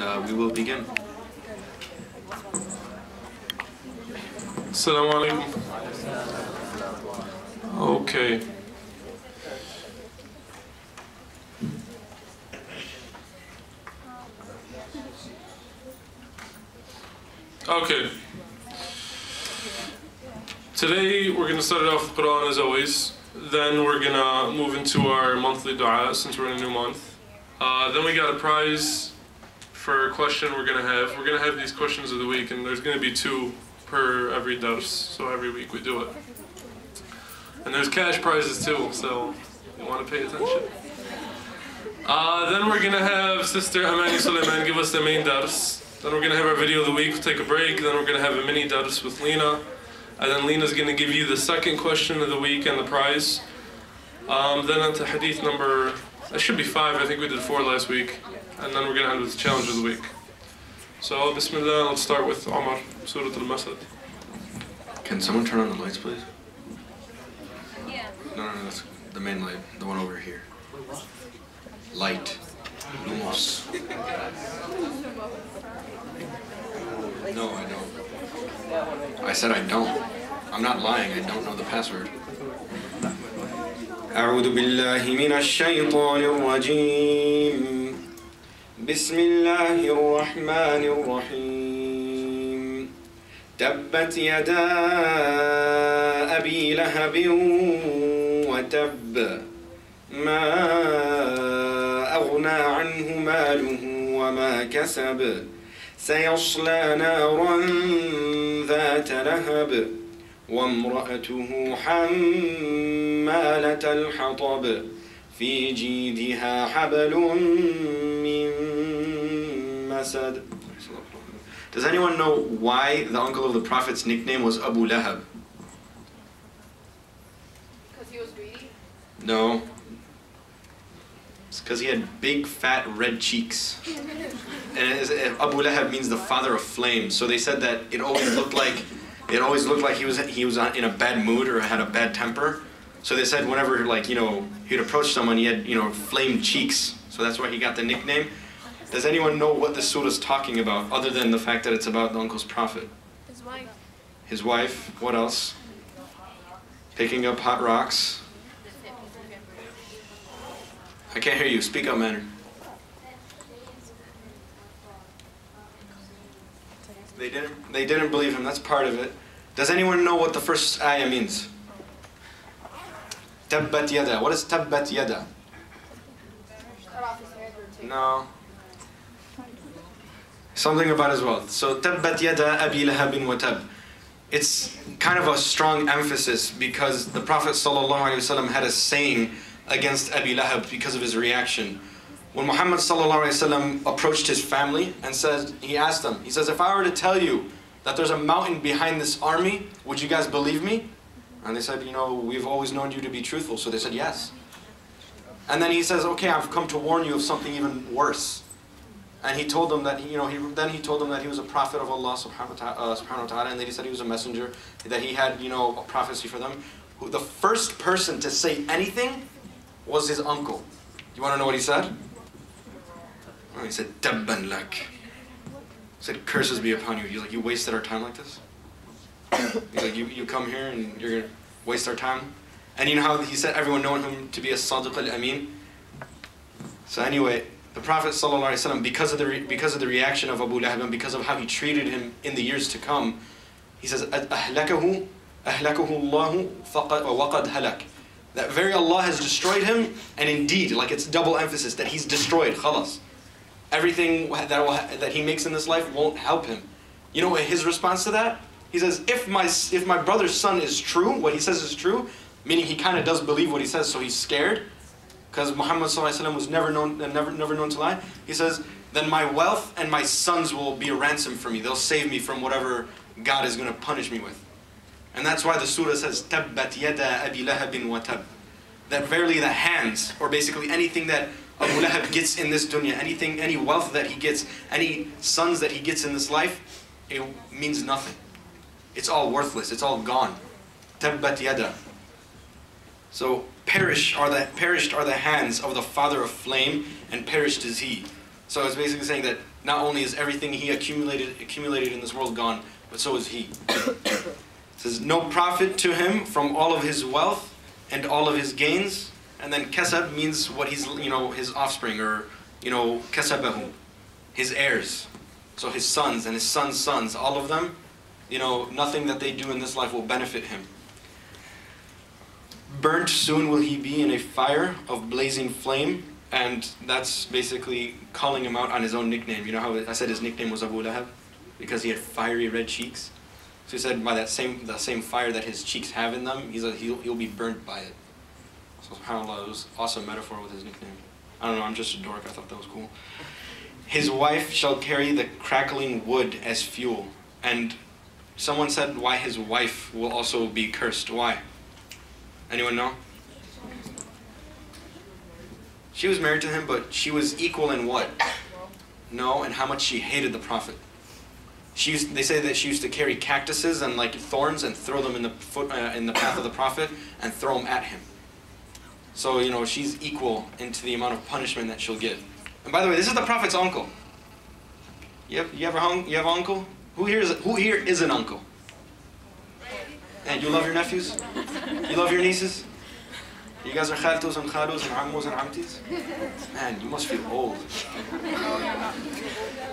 we will begin. Assalamu alaikum. Okay. Okay. Today we're going to start it off with Quran as always. Then we're going to move into our monthly dua since we're in a new month. Then we got a prize for a question we're going to have. We're going to have these questions of the week, and there's going to be 2 per every dars, so every week we do it. And there's cash prizes too, so you want to pay attention. Then we're going to have Sister Amany Suleiman give us the main dars. Then we're going to have our video of the week, we'll take a break. Then we're going to have a mini dars with Lena. And then Lena's going to give you the second question of the week and the prize. Then on to hadith number, that should be 5, I think we did 4 last week. And then we're going to end with the challenge of the week. So, Bismillah, let's start with Omar, Surah Al-Masad. Can someone turn on the lights, please? Yeah. No, that's the main light, the one over here. Light. Lumos. No, I don't. I said I don't. I'm not lying, I don't know the password. أعوذ بالله من الشيطان الرجيم بسم الله الرحمن الرحيم تبت يدا أبي لهب وتب ما أغنى عنه ماله وما كسب سيصلى نارا ذات لهب وامرأته حمالة الحطب في جيدها حبل من مسد. Does anyone know why the uncle of the Prophet's nickname was Abu Lahab? Because he was greedy? No. It's because he had big, fat, red cheeks. And Abu Lahab means the father of flames. So they said that it always looked like he was in a bad mood or had a bad temper. So they said whenever he'd approach someone, he had flamed cheeks. So that's why he got the nickname. Does anyone know what this surah is talking about, other than the fact that it's about the uncle's prophet? His wife. His wife. What else? Picking up hot rocks. I can't hear you. Speak up, man. They didn't believe him. That's part of it. Does anyone know what the first ayah means? Tabbat yada. What is tabbat yada? Cut off his head or take. No. Something about his wealth. So tabbat yada abi lahabin wa tab. It's kind of a strong emphasis because the Prophet ﷺ had a saying against Abi Lahab because of his reaction. When Muhammad ﷺ approached his family and he asked them, he says, if I were to tell you that there's a mountain behind this army, would you guys believe me? And they said, we've always known you to be truthful. So they said, yes. And then he says, okay, I've come to warn you of something even worse. And he told them that, he told them that he was a prophet of Allah subhanahu wa ta'ala, and then he said he was a messenger, that he had, a prophecy for them. The first person to say anything was his uncle. You want to know what he said? He said, Tabban lak. He said, curses be upon you. He's like, you wasted our time like this? He's like, you come here and you're going to waste our time? And you know how he said everyone known him to be a Sadiq al-Amin? So anyway, the Prophet ﷺ, because of the reaction of Abu Lahab and because of how he treated him in the years to come, he says, أَهْلَكَهُ اللَّهُ وَقَدْ هَلَكَ. That very Allah has destroyed him, and indeed, like it's double emphasis, that he's destroyed, khalas. Everything that he makes in this life won't help him. You know what his response to that? He says, if my brother's son is true, what he says is true, meaning he kind of does believe what he says, so he's scared, because Muhammad ﷺ was never known to lie. He says, then my wealth and my sons will be a ransom for me. They'll save me from whatever God is going to punish me with. And that's why the surah says, Tabbat yada abi lahabin wa tab. That verily the hands, or basically anything that Abu Lahab gets in this dunya, any wealth that he gets, any sons that he gets in this life, it means nothing. It's all worthless, it's all gone. Tabbat yada. So perished are the hands of the father of flame, and perished is he. So it's basically saying that not only is everything he accumulated in this world gone, but so is he. It says, no profit to him from all of his wealth and all of his gains. And then kasab means what he's, his offspring, or, kasabahu, his heirs. So his sons and his sons' sons, all of them, nothing that they do in this life will benefit him. Burnt soon will he be in a fire of blazing flame. And that's basically calling him out on his own nickname. You know how I said his nickname was Abu Lahab? Because he had fiery red cheeks. So he said by the same fire that his cheeks have in them, he'll be burnt by it. So subhanAllah, it was an awesome metaphor with his nickname. I don't know, I'm just a dork, I thought that was cool. His wife shall carry the crackling wood as fuel. And someone said why his wife will also be cursed. Why? Anyone know? She was married to him, but she was equal in what? No, and how much she hated the Prophet. They say that she used to carry cactuses and like thorns and throw them in the path of the Prophet and throw them at him. So she's equal into the amount of punishment that she'll get. And by the way, this is the Prophet's uncle. You have an uncle? Who here is an uncle? And you love your nephews? You love your nieces? You guys are khaltos and khalos and ammos and amtis? Man, you must feel old.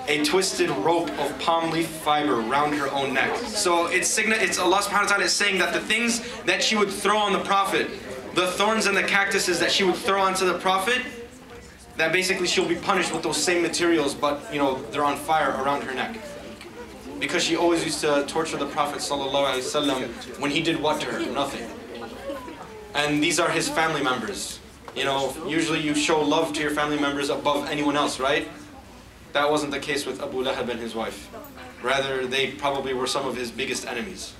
A twisted rope of palm leaf fiber round her own neck. So it's Allah subhanahu wa ta'ala is saying that the things that she would throw on the Prophet, the thorns and the cactuses that she would throw onto the Prophet, that basically she'll be punished with those same materials, but they're on fire around her neck. Because she always used to torture the Prophet sallallahu alaihi wasallam when he did what to her? Nothing. And these are his family members. Usually you show love to your family members above anyone else, right? That wasn't the case with Abu Lahab and his wife. Rather, they probably were some of his biggest enemies.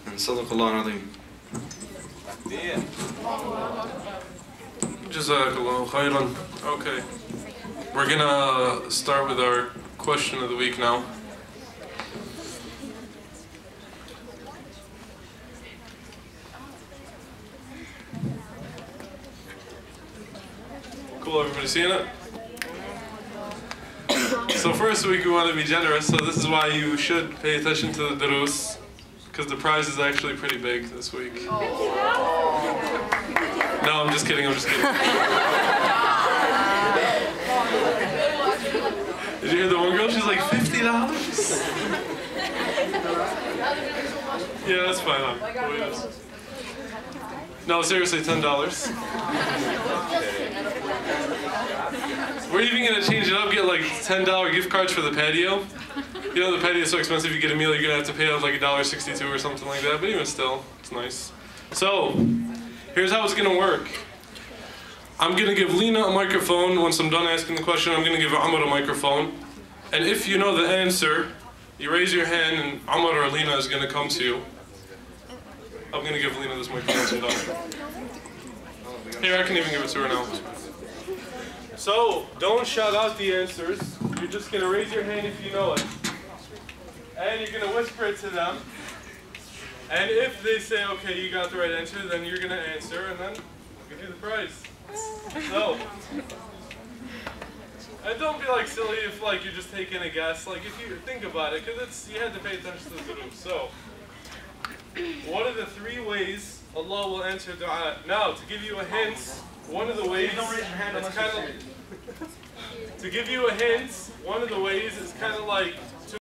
And Sadaqallah al-Azim. Jazakallah khairan. Okay. We're gonna start with our question of the week now. Cool, everybody seeing it? So first week we want to be generous, so this is why you should pay attention to the durus, because the prize is actually pretty big this week. No, I'm just kidding, Did you hear the one girl? She's like, $50? Yeah, that's fine, huh? No, seriously, $10. We're even gonna change it up, get like $10 gift cards for the patio. The patio is so expensive, you get a meal, you're gonna have to pay out like $1.62 or something like that, but even still, it's nice. So, here's how it's gonna work. I'm gonna give Lena a microphone. Once I'm done asking the question, I'm gonna give Amr a microphone. And if you know the answer, you raise your hand and Amr or Lena is gonna come to you. I'm gonna give Lena this microphone so done. Here, I can even give it to her now. So, don't shout out the answers. You're just going to raise your hand if you know it. And you're going to whisper it to them. And if they say, okay, you got the right answer, then you're going to answer, and then we'll give you the prize. So, and don't be like silly if like you're just taking a guess. Like if you think about it, because you had to pay attention to the group. So, what are the 3 ways Allah will answer dua? Now, to give you a hint, one of the ways, it's kind of, to give you a hint, one of the ways is kind of like